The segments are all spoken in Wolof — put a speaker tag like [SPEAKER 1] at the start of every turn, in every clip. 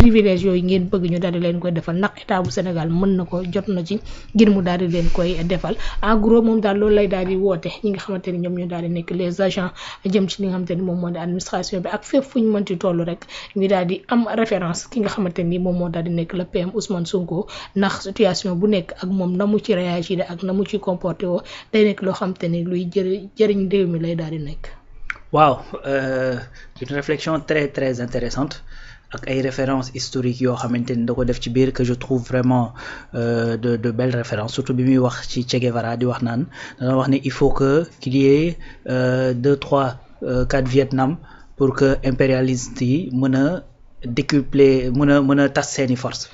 [SPEAKER 1] privilège yooyu ngeen bëgg ñu daal di leen koy defal ndax état bu Sénégal mën na ko jot na ci ngir mu daal di leen koy defal en gros moom daal loolu lay daal di woote ñi nga xamante ni ñoom ñoo daal di nekk les agents jëm ci li nga xamante ni moom moo di administration bi ak fépp fu ñu mënti toll rek ñu daal di am référence ki nga xamante ni moom moo daal di nekk le PM Ousmane Sonko ndax situation bu nekk ak moom na mu ci réagir ak na mu ci comporté woo day nekk loo xamante ni luy jëriñ réew mi lay daal di nekk.
[SPEAKER 2] waaw une réflexion très très intéressante ak ay références historiques yoo xamante ni da ko def ci biir que je trouve vraiment de belles références surtout bi muy wax ci Che Guevara di wax naan dana wax ne il faut que qu'il y ait 2, 3, 4 Vietnam pour que impérialistes yi mën a décupler mën a tas seeni force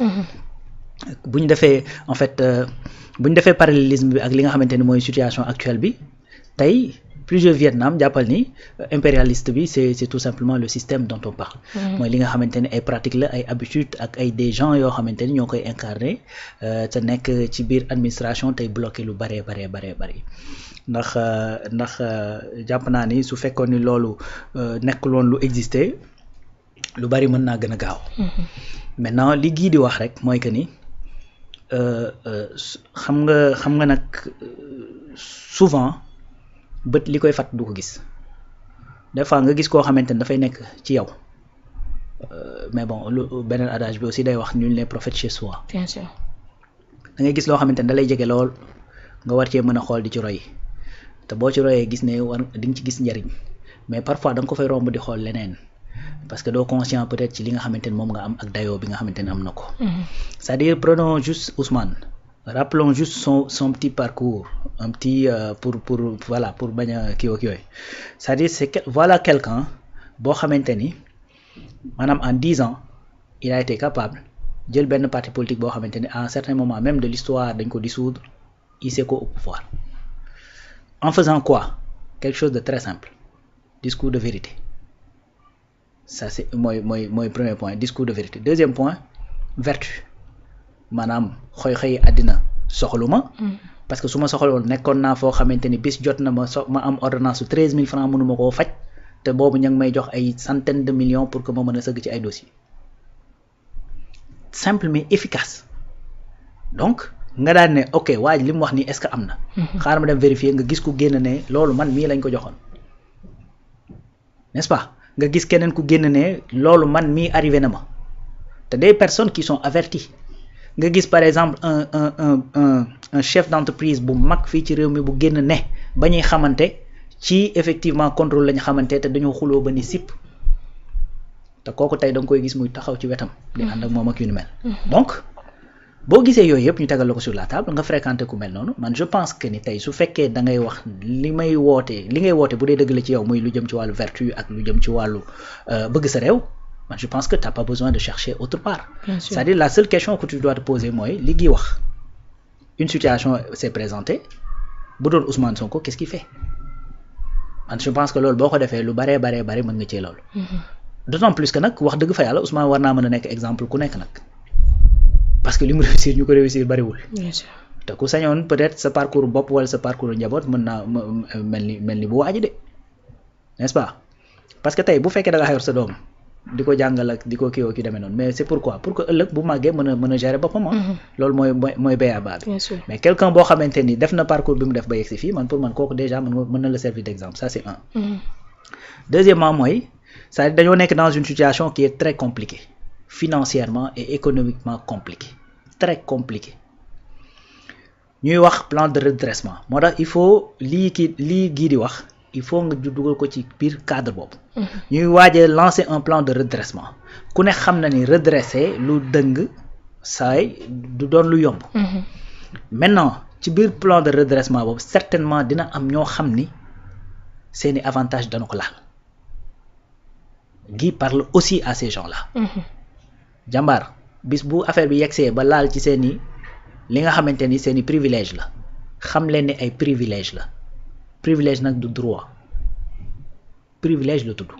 [SPEAKER 2] bu ñu defee en fait bu ñu defee parallélisme bi ak li nga xamante ni mooy situation actuelle bi tey plusieurs Vietnam jàppal ni impérialiste bi c'est tout simplement le système dont on parle mooy li nga xamante ni ay pratiques la ay habitudes ak ay des gens yoo xamante ni ñoo koy incarner te nekk ci biir administration tey bloqué lu baree ndax jàpp naa ni su fekkoon ni loolu nekkul woon lu exister lu bari mën naa gën a gaaw maintenant li gii di wax rek mooy que ni xam nga nag souvent bët li koy fat du ko gis des fois nga gis koo xamante ni dafay nekk ci yow mais bon beneen adage bi aussi day wax nul n'est prophète chez soi.
[SPEAKER 1] Bien sûr.
[SPEAKER 2] da ngay gis loo xamante ni da lay jege lool nga war cee mën a xool di ci roy te boo ci royee gis ne war di nga ci gis njariñ mais parfois da nga ko fay romb di xool leneen parce que doo conscient peut-être ci li nga xamante ni moom nga am ak dayoo bi nga xamante ni am na ko. c'est-à-dire prenons juste Ousmane. Rappelons juste son petit parcours un petit pour bañ a kii ak yooyu c'est-à-dire voilà quelqu'un boo xamante ni maanaam en 10 ans il a été capable jël benn parti politique boo xamante ni à un certain moment même de l'histoire dañ ko dissoudre il s'est au pouvoir en faisant quoi quelque chose de très simple discours de vérité ça c'est mooy premier point discours de vérité deuxième point vertu maanaam xëy àddina soxaluma parce que su ma soxaloon nekkoon naa foo xamante ni bis jot na ma am ordonnance su 13 000 francs mënuma koo faj te boobu ñu ngi may jox ay centaines de millions pour que ma mën a sëgg ci ay dossiers simple mais efficace donc nga daan ne ok waa ji li mu wax nii est-ce que am na. xaaral ma dem vérifier nga gis ku génn ne loolu man mii lañ ko joxoon n'est-ce pas nga gis keneen ku génn ne loolu man mii arrivé na ma te des personnes qui sont averties. nga gis par exemple un chef d'entreprise bu mag fii ci réew mi bu génn ne ba ñuy xamante ci effectivement contrôle lañu xamante te dañoo xuloo ba ni sipp te kooku tey da nga koy gis muy taxaw ci wetam di ànd ak moom ak yu ni mel donc boo gisee yooyu yëpp ñu tegal la ko sur la table nga fréquenté ku mel noonu man je pense que ni tey su fekkee da ngay wax li ngay woote bu dee dëgg la ci yow muy lu jëm ci wàllu vertu ak lu jëm ci wàllu bëgg sa réew je pense que tu n'as pas besoin de chercher autre part. C'est-à-dire la seule question que tu dois te poser mooy li gi wax une situation s'est présentée bu doon Ousmane Sonko qu'est-ce qu'il fait man je pense que loolu boo ko defee lu baree mën nga cee loolu. D'autant plus que nag wax dëgg fa yàlla Ousmane war naa mën a nekk exemple ku nekk nag parce que li mu réussir ñu ko réussir bariwul. Bien sûr. te ku sañoon peut-être sa parcours bopp wala sa parcours njaboot mën naa mel ni bu waaji de n'est-ce pas parce que tey bu fekkee da nga xayor sa doom. di ko jàngal ak di ko kii ki demee noonu mais c'est pourquoi pour que ëllëg bu màggee mën a gérer boppam loolu mooy béyabaa bi mais quelqu'un boo xamante ni def na parcours bi mu def ba yegg si fii man pour man kooku déjà mën na la servir d'exemple ça c'est un deuxièmement mooy c'est-à-dire dañoo nekk dans une situation qui est très compliquée financièrement et économiquement compliquée très compliquée ñuy wax plan de redressement moo tax il faut lii gii di wax il faut nga dugal ko ci biir cadre boobu ñuy waajee lancer un plan de redressement ku ne xam na ni redresser lu dëng saay du doon lu yomb maintenant ci biir plan de redressement boobu certainement dina am ñoo xam ni seeni avantage dana ko laal Guy parle aussi à ces gens-là jàmbaar bis bu affaire bi yegsee ba laal ci seeni li nga xamante ni seeni privilège la xam leen ni ay privilège la privilège nag du droit privilège la tudd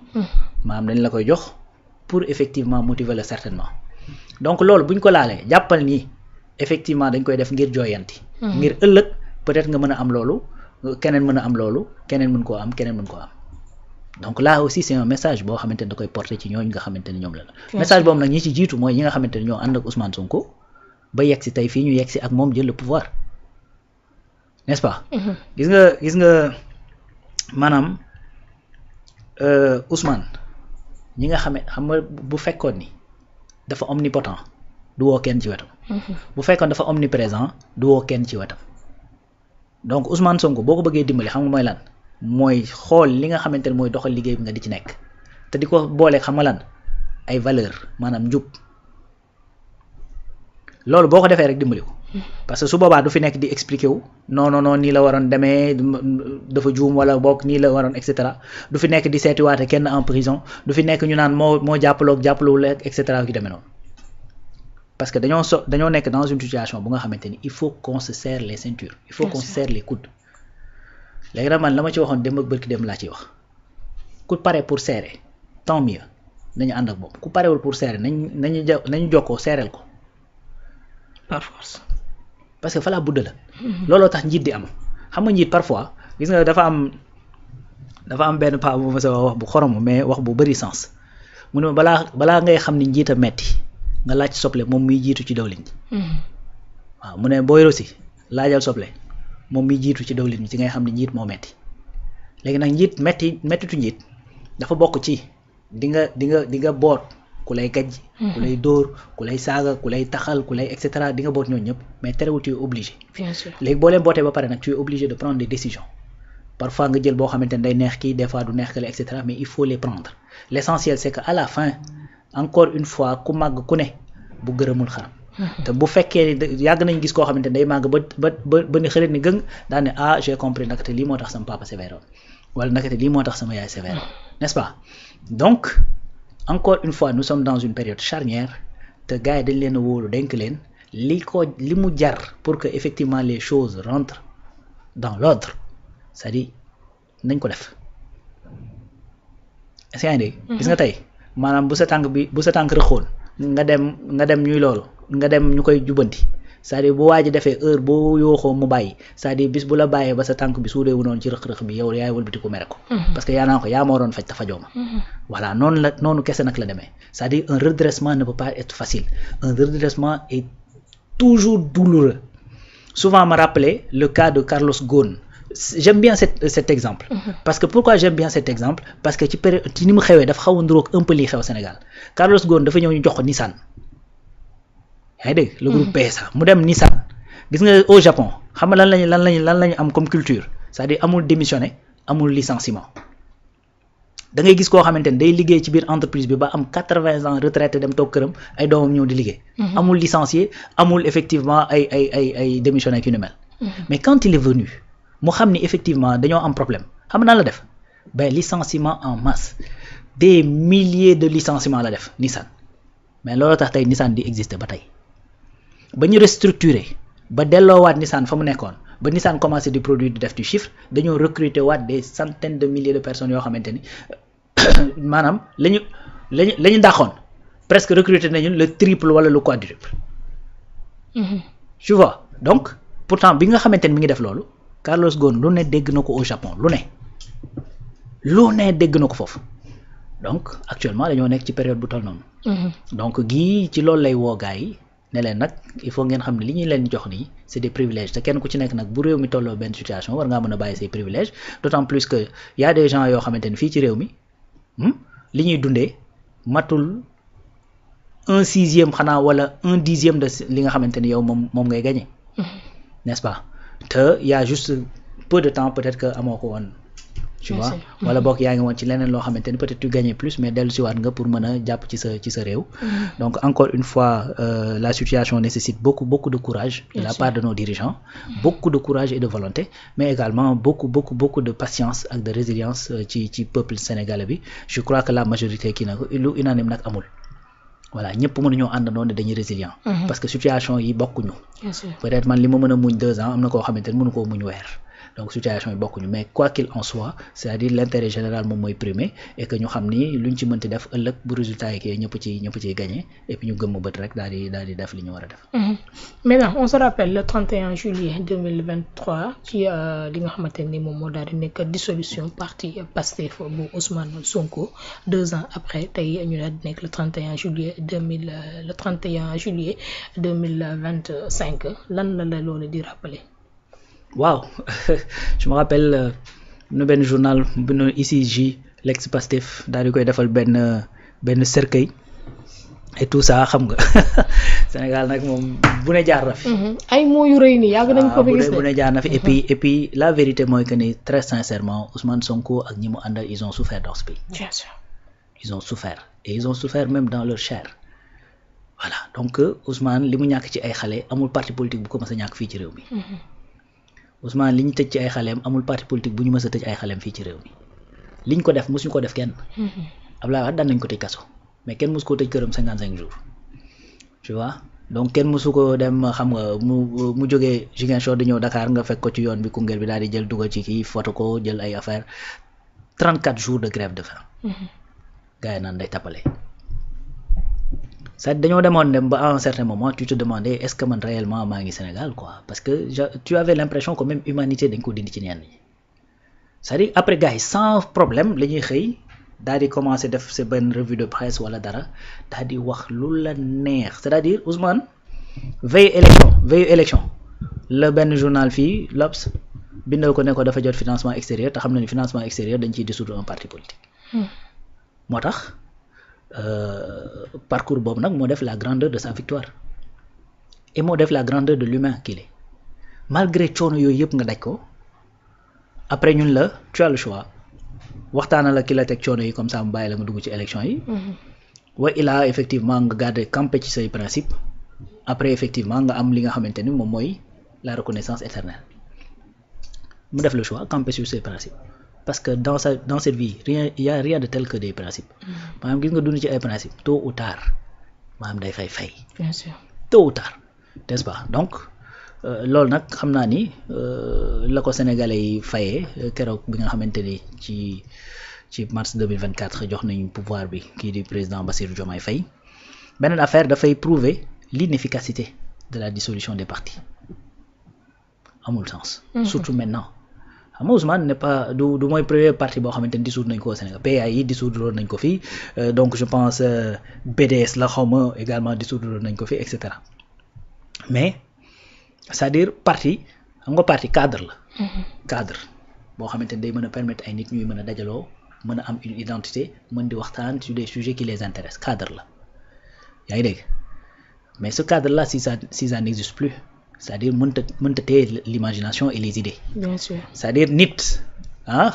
[SPEAKER 2] maanaam dañ la koy jox pour effectivement motiver la certainement donc loolu buñ ko laalee jàppal ni effectivement dañ koy def ngir jooyanti ngir ëllëg peut-être nga mën a am loolu keneen mën a am loolu keneen mën koo am keneen mën koo am donc là aussi c'est un message boo xamante ni da koy porter ci ñooñu nga xamante ni ñoom la message boobu nag ñi ci jiitu mooy ñi nga xamante ni ñoo ànd ak Ousmane Sonko ba yegg si tey fii ñu yegg si ak moom jël le pouvoir n'est-ce pas gis nga maanaam Ousmane ñi nga xam nga bu fekkoon ni dafa omnipotent du woo kenn ci wetam bu fekkoon dafa omniprésent du woo kenn ci wetam donc Ousmane Sonko boo ko bëggee dimbali xam nga mooy lan mooy xool li nga xamante ne mooy doxal liggéey bi nga di ci nekk te di ko boole xam nga lan ay valeur maanaam njub loolu boo ko defee rek dimbali ko parce que su boobaa du fi nekk di expliquer wu non nii la waroon demee dafa juum wala boog nii la waroon et cetera du fi nekk di seetiwaate kenn en prison du fi nekk ñu naan moo jàppalewul et cetera yu demee noonu parce que dañoo nekk dans une situation bu nga xamante ni il faut qu'on se serre les ceintures il faut qu'on se serre les coudes léegi nag man la ma ci waxoon démb ak bërki dem laa ciy wax ku pare pour serrer tant mieux nañu ànd ak moom ku parewul pour serrer nañu jokkoo serreel ko
[SPEAKER 1] par force
[SPEAKER 2] parce que fa laa budd la looloo tax njiit di am xam nga njiit parfois gis nga dafa am benn paa bu ma sa wax bu xoromu mais wax bu bari sens mu ne ma balaa ngay xam ni njiit a metti nga laaj soble moom muy jiitu ci dawlin ji waaw mu ne booy rosi laajal soble moom muy jiitu ci dawlin ji ci ngay xam ni njiit moo metti léegi nag njiit mettitu njiit dafa bokk ci di nga boot ku lay gajj ku lay dóor ku lay saaga ku lay taxal ku lay et cetera di nga boot ñooñu ñëpp mais terewul tu es obligé
[SPEAKER 1] bien sûr
[SPEAKER 2] léegi boo leen bootee ba pare nag tu es obligé de prendre des décisions parfois nga jël boo xamante ne day neex kii des fois du neex kale et cetera mais il faut les prendre l'essentiel c'est que à la fin encore une fois ku màgg ku ne bu gërëmul xaram te bu fekkee ni yàgg nañ gis koo xamante ne day màgg ba ni xarit ni gëng daal ne j'ai compris naka te lii moo tax sama papa sévère wala naka te lii moo tax sama yaay sévère n'est-ce pas donc encore une fois nous sommes dans une période charnière te gars yi dañ leen a wóolu denk leen li mu jar pour que effectivement les choses rentrent dans l'ordre c'est-à-dire nañ ko def est-ce que yaa ngi dégg gis nga tey maanaam bu sa tànk rëxoon nga dem ñuy loolu nga dem ñu koy jubanti c'est-à-dire bu waa ji defee heure boo yooxoo mu bàyyi c'est-à-dire bis bu la bàyyee ba sa tànk bi suudeewu noonu ci rëq-rëq bi yow yaay wëlbati ko mere ko parce que yaa naa ko yaa ma waroon faj te fajoo ma voilà noonu kese nag la demee c'est-à-dire un redressement ne peut pas être facile un redressement est toujours douloureux souvent ma rappeler le cas de Carlos Ghosn j'aime bien cet exemple parce que pourquoi j'aime bien cet exemple parce que ci ni mu xewee dafa xaw a nduroog un peu lii xew Sénégal Carlos Ghosn dafa ñëw ñu jox ko Nissan yaa ngi dégg le groupe PSA mu dem Nissan gis nga au Japon xam nga lan lañu am comme culture c'est-à-dire amul démissionné amul licenciement da ngay gis koo xamante ne day liggéey ci biir entreprise bi ba am 80 ans retraité dem toog këram ay doomam ñëw di liggéey amul licencié amul effectivement ay démissionné ki nu mel mais quand il est venu mu xam ni effectivement dañoo am problème xam naa la def licenciement en masse des milliers de licenciements la def Nissan mais loolu tax tey Nissan di exister ba tey ba ñu restructurer ba delloowaat Nissan fa mu nekkoon ba Nissan commencé di produire di def du chiffre dañoo recruter waat des centaines de milliers de personnes yoo xamante ni maanaam lañu dàqoon presque recruter nañu le triple wala le quadruple tu vois donc pourtant bi nga xamante ni mi ngi def loolu Carlos Ghosn lu ne dégg na ko au Japon lu ne dégg na ko foofu donc actuellement dañoo nekk ci période bu toll noonu donc gii ci loolu lay woo gars yi ne leen nag il faut ngeen xam ne li ñuy leen jox nii c'est des privilèges te kenn ku ci nekk nag bu réew mi tolloo benn situation war ngaa mën a bàyyi say privilèges d'autant plus que y a des gens yoo xamante ni fii ci réew mi li ñuy dundee matul 1/6 xanaa wala 1/10 de li nga xamante ni yow moom ngay gagner n'est-ce pas te y a juste peu de temps peut-être que amoo ko woon tu vois wala boog yaa ngi woon ci leneen loo xamante ni peut-être tu gagnes plus mais dellu siwaat nga pour mën a jàpp ci sa réew donc encore une fois la situation nécessite beaucoup de courage de la part de nos dirigeants beaucoup de courage et de volonté mais également beaucoup de patience ak de résilience ci peuple sénégalais bi je crois que la majorité kii nag lu unanime nag amul voilà ñëpp mënuñoo àndandoo ne dañuy résilient parce que situation yi bokkuñu peut-être man li ma mën a muñ 2 ans am na koo xamante ni mënu koo muñ weer donc situation yi bokkuñu mais quoi qu'il en soit c'est-à-dire l'intérêt général moom mooy primé et que ñu xam ni luñ ci mënti def ëllëg bu résultat yi kii ñëpp ciy gagné et puis ñu gëmm bët rek daal di def li ñu war a def.
[SPEAKER 1] Maintenant on se rappelle le 31 juillet 2023 ci li nga xamante ni moom moo daal di nekk dissolution parti Pastef bu Ousmane Sonko 2 ans après tey ñu daal di nekk le 31 juillet 2025 lan la loolu di rappeler.
[SPEAKER 2] waaw je me rappelle nu benn journal bu nu ICJ l'ex Pastef daal di koy defal benn cercueil et tout ça xam nga Sénégal nag moom bu ne jaar na fi.
[SPEAKER 1] ay mots yu rëy nii yàgg nañ ko fi gis
[SPEAKER 2] bu ne jaar na fi et puis la vérité mooy que ni très sincèrement Ousmane Sonko ak ñi mu àndal ils ont souffert dans ce pays.
[SPEAKER 1] Bien sûr.
[SPEAKER 2] Ils ont souffert et ils ont souffert même dans leur chair voilà donc Ousmane li mu ñàkk ci ay xale amul parti politique bu ko mës a ñàkk fii ci réew mi. Ousmane li ñu tëj ci ay xaleem amul parti politique bu ñu mës a tëj ay xaleem fii ci réew mi liñ ko def mosuñu ko def kenn. Abdoulaye Wade daan nañ ko tëj kaso mais kenn mosu koo tëj këram 55 jours tu vois donc kenn mosu ko dem xam nga mu jógee Ziguinchor di ñëw Dakar nga fekk ko ci yoon bi Koungheul bi daal di jël dugal ci kii photo ko jël ay affaire 34 jours de grève de faim. gars yi naan day tappale. c'est dañoo demoon dem ba à un certain moment tu te demandais est-ce que man réellement maa ngi Sénégal quoi parce que tu avais l'impression que même humanité dañ ko dindi ci ñenn ñi c'est-à-dire après gars yi sans problème la ñuy xëy daal di commencer def sa benn revue de presse wala dara daal di wax lu la neex c'est-à-dire Ousmane veille élection la benn journal fii L'Obs bindal ko ne ko dafa jot financement extérieur te xam na ni financement extérieur dañ ciy dissoudre un parti politique. moo tax parcours boobu nag moo def la grandeur de sa victoire et moo def la grandeur de l'humain qu'il est malgré coono yooyu yëpp nga daj ko après ñun la tu as le choix waxtaana la ki la teg coono yi comme ça mu bàyyi la nga dugg ci élection yi wa ilaa effectivement nga garder campé ci say principe après effectivement nga am li nga xamante ni moom mooy la reconnaissance éternelle mu def le choix campé sur ses principes parce que dans cette vie il y a rien de tel que des principes maanaam gis nga dund ci ay principes tôt ou tard maanaam day fay.
[SPEAKER 1] Bien sûr.
[SPEAKER 2] Tôt ou tard n'est-ce pas donc loolu nag xam naa ni la ko sénégalais yi fayee keroog bi nga xamante ni ci mars 2024 jox nañu pouvoir bi kii di président Bassirou Diomaye Faye beneen affaire dafay prouver l'inefficacité de la dissolution des partis amul sens. Surtout maintenant. xam nga Ousmane n'est pas du mooy premier parti boo xamante ni dissoudre nañ ko au Sénégal PAI yi dissoudre nañ ko fii donc je pense BDS la xawma également dissoudre nañ ko fii et cetera mais c'est-à-dire parti xam nga parti cadre la. cadre boo xamante ni day mën a permettre ay nit ñuy mën a dajaloo mën a am une identité mën di waxtaan sur des sujets qui les intéressent cadre la yaa ngi dégg mais ce cadre là si ça n'existe plus. c'est-à-dire mënta téye l'imagination et les idées.
[SPEAKER 1] Bien sûr.
[SPEAKER 2] c'est-à-dire nit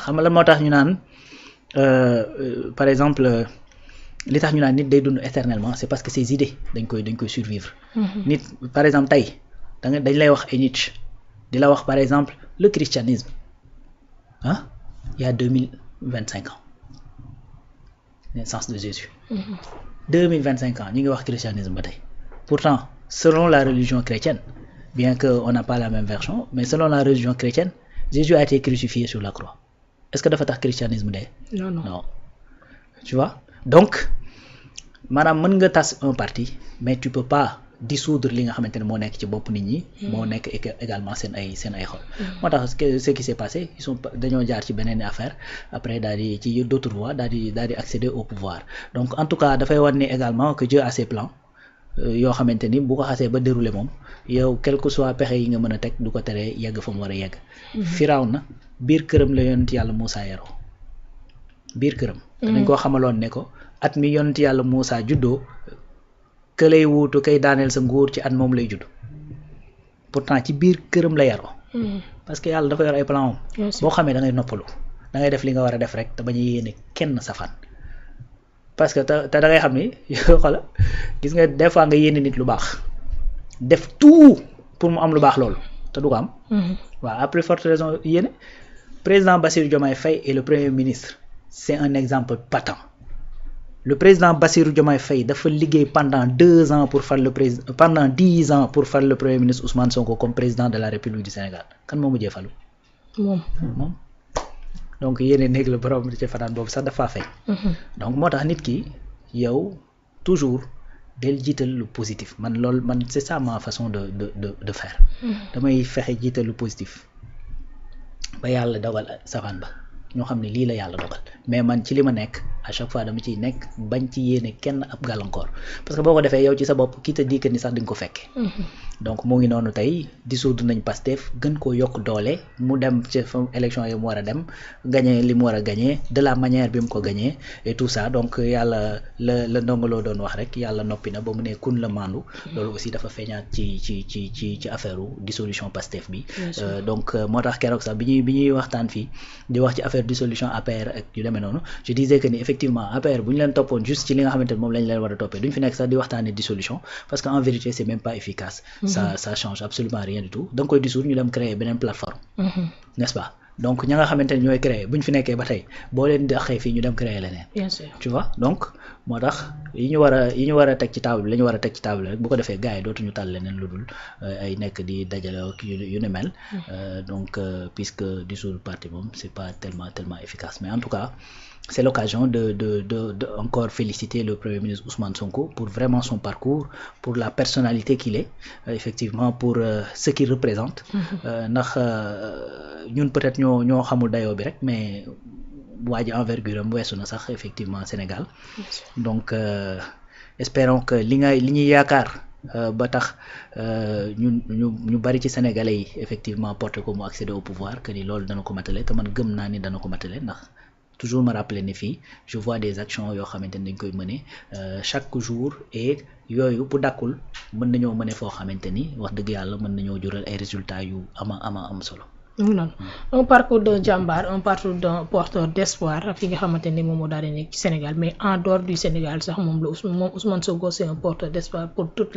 [SPEAKER 2] xam nga lan moo tax ñu naan par exemple li tax ñu naan nit day dund éternellement c'est parce que ses idées dañ koy survivre. nit par exemple tey dañ lay wax ay Nietzsche di la wax par exemple le christianisme il y a 2025 ans naissance de Jésus. 2025 ans ñu ngi wax christianisme ba tey pourtant selon la religion chrétienne. Bien qu'on n'a pas la même version, mais selon la religion chrétienne, Jésus a été crucifié sur la croix. Est-ce que dafa tax christianisme de? Non. Tu vois? Donc, maanaam mën nga tas un parti, mais tu peux pas dissoudre li nga xamante ne moo nekk ci bopp nit ñi. moo nekk également seen ay xol. moo tax ce qui s'est passé dañoo jaar ci beneen affaire après daal di ci d'autres voies daal di accéder au pouvoir donc en tout cas dafay wan ni également que Dieu a ses plans. yoo xamante ni bu ko xasee ba dérouler moom yow quel que soit pexe yi nga mën a teg du ko teree yegg fa mu war a yegg. Firawna biir këram la yonent yàlla Muusaa yaroo biir këram. dañ koo xamaloon ne ko at mi yonent yàlla Muusaa juddoo ka lay wuutu kay daaneel sa nguur ci at moom lay judd pourtant ci biir këram la yaroo. parce que yàlla dafa yor ay plan boo xamee da ngay noppalu da ngay def li nga war a def rek te bañ a yéene kenn safaan. parce que te da ngay xam ni xoola gis nga des fois nga yéene nit lu baax def tout pour mu am lu baax loolu te du ko am. waaw à plus forte raison yéene président Bassirou Diomaye Faye est le premier ministre c'est un exemple patent le président Bassirou Diomaye Faye dafa liggéey pendant 10 ans pour faire le premier ministre Ousmane Sonko comme président de la République du Sénégal kan moo mujjee falu.
[SPEAKER 1] moom
[SPEAKER 2] donc yéene néeg la borom di ci fanaan boobu sax dafa feeñ. donc moo tax nit ki yow toujours del jiital lu positif man loolu man c'est ça ma façon de faire. damay fexe jiital lu positif ba yàlla dogal safaan ba ñoo xam ne lii la yàlla dogal mais man ci li ma nekk à chaque fois dama ciy nekk bañ ci yéene kenn ab gàllankoor parce que boo ko defee yow ci sa bopp ki te di que ni sax di nga ko fekke donc mu ngi noonu tey dissoudre nañ Pastef gën koo yokk doole mu dem ci élection yi mu war a dem gagné li mu war a gagné de la manière bi mu ko gagné et tout ça donc yàlla la ndongoloo doon wax rek yàlla noppi na ba mu ne kun la mandu loolu aussi dafa feeñaat ci affaire u dissolution Pastef bi donc moo tax keroog sax bi ñuy waxtaan fii di wax ci affaire dissolution APR ak yu demee noonu je disais que ni effectivement APR bu ñu leen toppoon juste ci li nga xamante ne moom lañ leen war a toppee duñ fi nekk sax di waxtaanee dissolution parce que en vérité c'est même pas efficace ça change absolument rien du tout da nga koy dissoudre ñu dem créer beneen plateforme n'est-ce pas donc ña nga xamante ne ñooy créer buñ fi nekkee ba tey boo leen daqee fii ñu dem créer leneen
[SPEAKER 1] bien sûr
[SPEAKER 2] tu vois donc moo tax yi ñu war a teg ci table bi la ñu war a teg ci table rek bu ko defee gars yi dootuñu tal leneen lu dul ay nekk di dajale ak yu ne mel donc puisque dissoudre parti moom c'est pas tellement efficace mais en tout cas c'est l'occasion de encore féliciter le Premier ministre Ousmane Sonko pour vraiment son parcours, pour la personnalité qu'il est, effectivement pour ce qu'il représente. ndax ñun peut-être ñoo xamul dayoo bi rek mais waa ji envergure am weesu na sax effectivement Sénégal. Donc espérons que li ñuy yaakaar ba tax ñu bari ci Sénégalais yi effectivement porter ko mu accéder au pouvoir que ni loolu dana ko matale te man gëm naa ni dana ko matale ndax. toujours me rappeler ne fii je vois des actions yoo xamante ne dañ koy mener chaque jour et yooyu bu dakkul mën nañoo mëne foo xamante ni wax dëgg yàlla mën nañoo jural ay résultats yu am solo.
[SPEAKER 1] non un parcours d'un jàmbaar un parcours d'un porteur d'espoir fi nga xamante ni moom moo daal di nekk ci Sénégal mais en dehors du Sénégal sax moom Ousmane Sonko c'est un porteur d'espoir pour toute